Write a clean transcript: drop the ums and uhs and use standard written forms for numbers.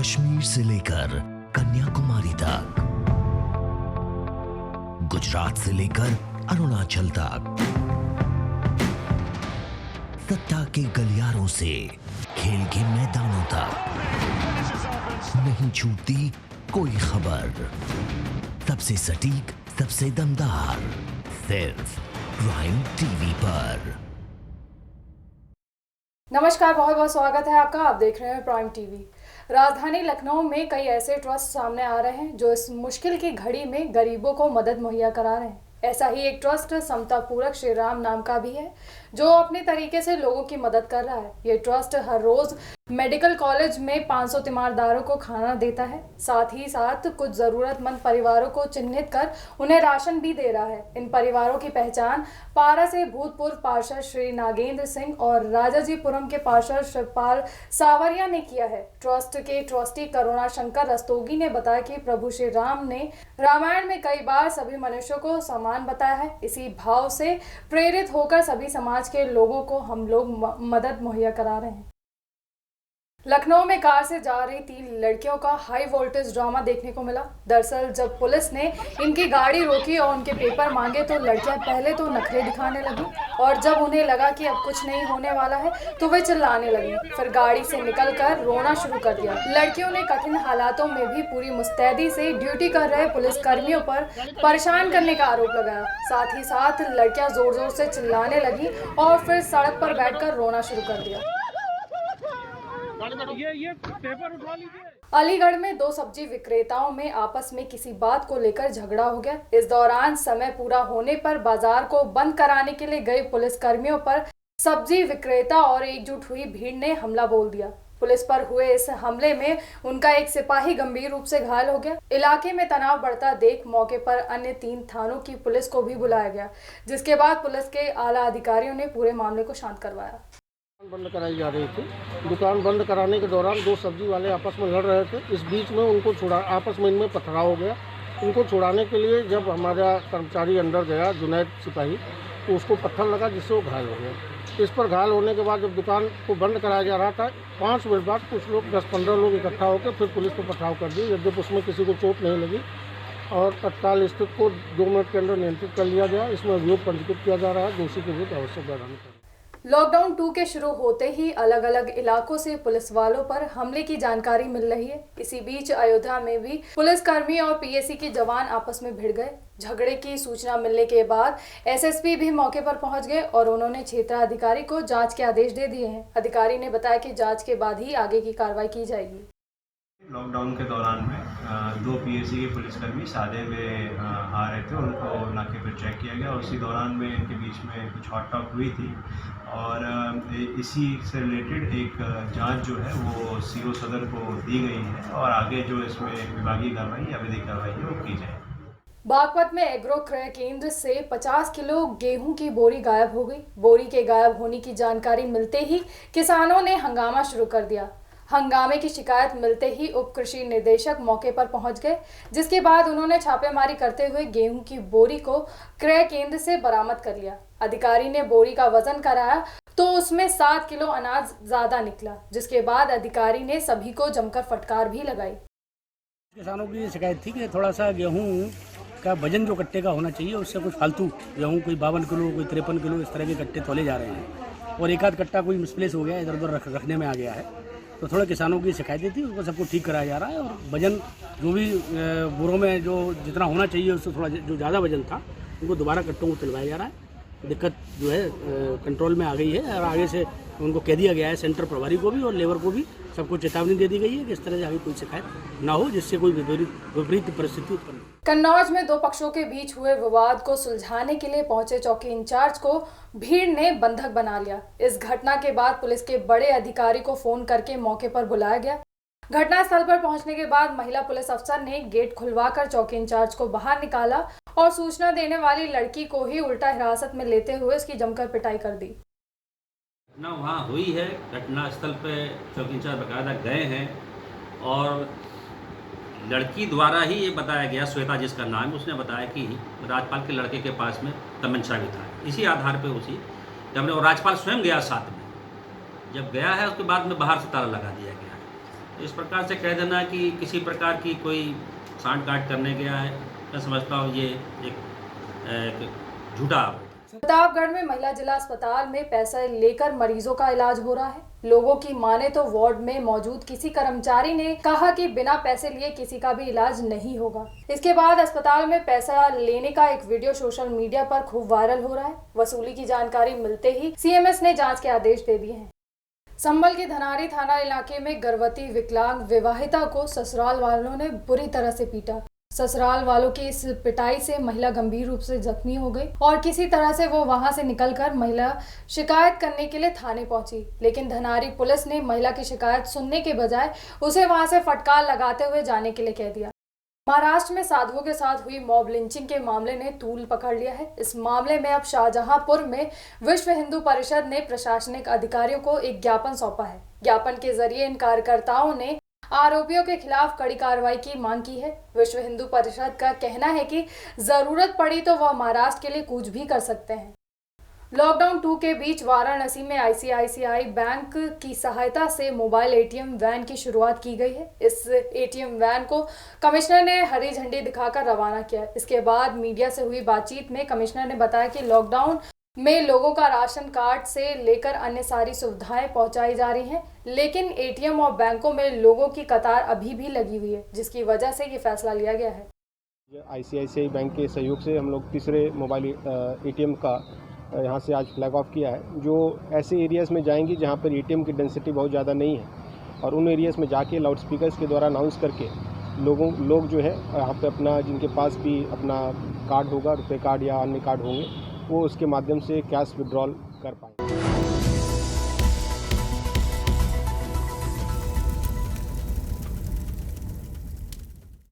कश्मीर से लेकर कन्याकुमारी तक, गुजरात से लेकर अरुणाचल तक, सत्ता के गलियारों से खेल के मैदानों तक, नहीं छूटती कोई खबर। सबसे सटीक, सबसे दमदार, सिर्फ प्राइम टीवी पर। नमस्कार, बहुत बहुत स्वागत है आपका। आप देख रहे हैं प्राइम टीवी। राजधानी लखनऊ में कई ऐसे ट्रस्ट सामने आ रहे हैं जो इस मुश्किल की घड़ी में गरीबों को मदद मुहैया करा रहे हैं। ऐसा ही एक ट्रस्ट समता पूरक श्री राम नाम का भी है, जो अपने तरीके से लोगों की मदद कर रहा है। ये ट्रस्ट हर रोज मेडिकल कॉलेज में 500 तीमारदारों को खाना देता है, साथ ही साथ कुछ जरूरतमंद परिवारों को चिन्हित कर उन्हें राशन भी दे रहा है। इन परिवारों की पहचान पारा से भूतपूर्व पार्षद श्री नागेंद्र सिंह और राजाजीपुरम के पार्षद शिवपाल सावरिया ने किया है। ट्रस्ट के ट्रस्टी करुणा शंकर रस्तोगी ने बताया कि प्रभु श्री राम ने रामायण में कई बार सभी मनुष्यों को समान बताया है। इसी भाव से प्रेरित होकर सभी समाज के लोगों को हम लोग मदद मुहैया करा रहे हैं। लखनऊ में कार से जा रही 3 लड़कियों का हाई वोल्टेज ड्रामा देखने को मिला। दरअसल जब पुलिस ने इनकी गाड़ी रोकी और उनके पेपर मांगे तो लड़कियां पहले तो नखरे दिखाने लगी और जब उन्हें लगा कि अब कुछ नहीं होने वाला है तो वे चिल्लाने लगी। फिर गाड़ी से निकलकर रोना शुरू कर दिया। लड़कियों ने कठिन हालातों में भी पूरी मुस्तैदी से ड्यूटी कर रहे पुलिस कर्मियों पर परेशान करने का आरोप लगाया। साथ ही साथ लड़कियां जोर जोर से चिल्लाने लगी और फिर सड़क पर बैठकर रोना शुरू कर दिया। ये पेपर उठवा लीजिए। अलीगढ़ में 2 सब्जी विक्रेताओं में आपस में किसी बात को लेकर झगड़ा हो गया। इस दौरान समय पूरा होने पर बाजार को बंद कराने के लिए गए पुलिस कर्मियों पर सब्जी विक्रेता और एकजुट हुई भीड़ ने हमला बोल दिया। पुलिस पर हुए इस हमले में उनका एक सिपाही गंभीर रूप से घायल हो गया। इलाके में तनाव बढ़ता देख मौके पर अन्य 3 थानों की पुलिस को भी बुलाया गया, जिसके बाद पुलिस के आला अधिकारियों ने पूरे मामले को शांत करवाया। बंद कराई जा रही थी। दुकान बंद कराने के दौरान 2 सब्जी वाले आपस में लड़ रहे थे। इस बीच में उनको आपस में इनमें पथराव हो गया। उनको छुड़ाने के लिए जब हमारा कर्मचारी अंदर गया, जुनैद सिपाही, तो उसको पत्थर लगा जिससे वो घायल हो गया। इस पर घायल होने के बाद जब दुकान को बंद कराया जा रहा था, 5 मिनट बाद कुछ लोग 10-15 लोग इकट्ठा होकर फिर पुलिस को पथराव कर दिए। यद्यपि उसमें किसी को चोट नहीं लगी और तत्काल स्थिति को 2 मिनट के अंदर नियंत्रित कर लिया गया। इसमें अभियोग पंजीकृत किया जा रहा है। दोषी के विरुद्ध आवश्यक कार्रवाई करें। लॉकडाउन 2 के शुरू होते ही अलग अलग इलाकों से पुलिस वालों पर हमले की जानकारी मिल रही है। इसी बीच अयोध्या में भी पुलिसकर्मी और पीएसी के जवान आपस में भिड़ गए। झगड़े की सूचना मिलने के बाद एसएसपी भी मौके पर पहुंच गए और उन्होंने क्षेत्राधिकारी को जांच के आदेश दे दिए हैं। अधिकारी ने बताया कि जांच के बाद ही आगे की कार्रवाई की जाएगी। लॉकडाउन के दौरान में 2 पीएसी के पुलिसकर्मी सादे में आ रहे थे, उनको नाके पर चेक किया गया। उसी दौरान में इनके बीच में कुछ हॉट टॉक हुई थी और इसी से रिलेटेड एक जांच जो है वो सीओ सदर को दी गई है और आगे जो इसमें विभागीय कार्रवाई या विधिक कार्रवाई है वो की जाए। बागपत में एग्रो क्रय केंद्र से 50 किलो गेहूं की बोरी गायब हो गई। बोरी के गायब होने की जानकारी मिलते ही किसानों ने हंगामा शुरू कर दिया। हंगामे की शिकायत मिलते ही उप कृषि निदेशक मौके पर पहुंच गए, जिसके बाद उन्होंने छापेमारी करते हुए गेहूं की बोरी को क्रय केंद्र से बरामद कर लिया। अधिकारी ने बोरी का वजन कराया तो उसमें 7 किलो अनाज ज्यादा निकला, जिसके बाद अधिकारी ने सभी को जमकर फटकार भी लगाई। किसानों की शिकायत थी कि थोड़ा सा गेहूं का वजन जो कट्टे का होना चाहिए उससे कुछ फालतू गेहूं, कोई 52 किलो, कोई 53 किलो, इस तरह के कट्टे तोले जा रहे हैं और एक आध कट्टा कोई मिसप्लेस हो गया, इधर उधर रखने में आ गया है। तो थोड़ा किसानों की शिकायतें थी, उसको सबको ठीक कराया जा रहा है और वजन जो भी बोरों में जो जितना होना चाहिए उससे थोड़ा जो ज़्यादा वजन था उनको दोबारा कट्टों को तुलवाया जा रहा है। दिक्कत जो है कंट्रोल में आ गई है और आगे से उनको कह दिया गया है, सेंटर प्रभारी को भी और लेबर को भी सबको चेतावनी दे दी गई है कि इस तरह से आगे कोई शिकायत ना हो, जिससे कोई विपरीत परिस्थिति उत्पन्न हो। कन्नौज में 2 पक्षों के बीच हुए विवाद को सुलझाने के लिए पहुंचे चौकी इंचार्ज को भीड़ ने बंधक बना लिया। इस घटना के बाद पुलिस के बड़े अधिकारी को फोन करके मौके पर बुलाया गया। घटनास्थल पर पहुंचने के बाद महिला पुलिस अफसर ने गेट खुलवाकर चौकी इंचार्ज को बाहर निकाला और सूचना देने वाली लड़की को ही उल्टा हिरासत में लेते हुए उसकी जमकर पिटाई कर दी। घटना वहाँ हुई है। घटनास्थल पे चौकी इंचार्ज बाकायदा गए हैं और लड़की द्वारा ही ये बताया गया, श्वेता जिसका नाम, उसने बताया कि राजपाल के लड़के के पास में तमंचा भी था। इसी आधार पे उसी जब और राजपाल स्वयं गया साथ में, जब गया है उसके बाद में बाहर से ताला लगा दिया गया है। इस प्रकार से कह देना कि किसी प्रकार की कोई सांठ गांठ करने गया है, मैं समझता हूँ ये एक झूठा। प्रतापगढ़ में महिला जिला अस्पताल में पैसा लेकर मरीजों का इलाज हो रहा है। लोगों की माने तो वार्ड में मौजूद किसी कर्मचारी ने कहा कि बिना पैसे लिए किसी का भी इलाज नहीं होगा। इसके बाद अस्पताल में पैसा लेने का एक वीडियो सोशल मीडिया पर खूब वायरल हो रहा है। वसूली की जानकारी मिलते ही सीएमएस ने जांच के आदेश दे दिए हैं। संभल के धनारी थाना इलाके में गर्भवती विकलांग विवाहिता को ससुराल वालों ने बुरी तरह से पीटा। ससुराल वालों की इस पिटाई से महिला गंभीर रूप से जख्मी हो गई और किसी तरह से वो वहां से निकलकर महिला शिकायत करने के लिए थाने पहुंची, लेकिन धनारी पुलिस ने महिला की शिकायत सुनने के बजाय उसे वहां से फटकार लगाते हुए जाने के लिए कह दिया। महाराष्ट्र में साधुओं के साथ हुई मॉब लिंचिंग के मामले ने तूल पकड़ लिया है। इस मामले में अब शाहजहांपुर में विश्व हिंदू परिषद ने प्रशासनिक अधिकारियों को एक ज्ञापन सौंपा है। ज्ञापन के जरिए इन कार्यकर्ताओं ने आरोपियों के खिलाफ कड़ी कार्रवाई की मांग की है। विश्व हिंदू परिषद का कहना है कि जरूरत पड़ी तो वह महाराष्ट्र के लिए कुछ भी कर सकते हैं। लॉकडाउन 2 के बीच वाराणसी में आईसीआईसीआई बैंक की सहायता से मोबाइल एटीएम वैन की शुरुआत की गई है। इस एटीएम वैन को कमिश्नर ने हरी झंडी दिखाकर रवाना किया। इसके बाद मीडिया से हुई बातचीत में कमिश्नर ने बताया कि लॉकडाउन में लोगों का राशन कार्ड से लेकर अन्य सारी सुविधाएं पहुंचाई जा रही हैं, लेकिन एटीएम और बैंकों में लोगों की कतार अभी भी लगी हुई है, जिसकी वजह से ये फैसला लिया गया है। आईसीआईसीआई बैंक के सहयोग से हम लोग तीसरे मोबाइल एटीएम का यहां से आज फ्लैग ऑफ किया है, जो ऐसे एरियाज़ में जाएंगी जहां पर एटीएम की डेंसिटी बहुत ज़्यादा नहीं है, और उन एरियाज़ में जाके लाउड स्पीकर्स के द्वारा अनाउंस करके लोग जो है यहाँ पे अपना, जिनके पास भी अपना कार्ड होगा, रुपए कार्ड या अन्य कार्ड होंगे, वो उसके माध्यम से कैश विड्रॉल कर पाएंगे।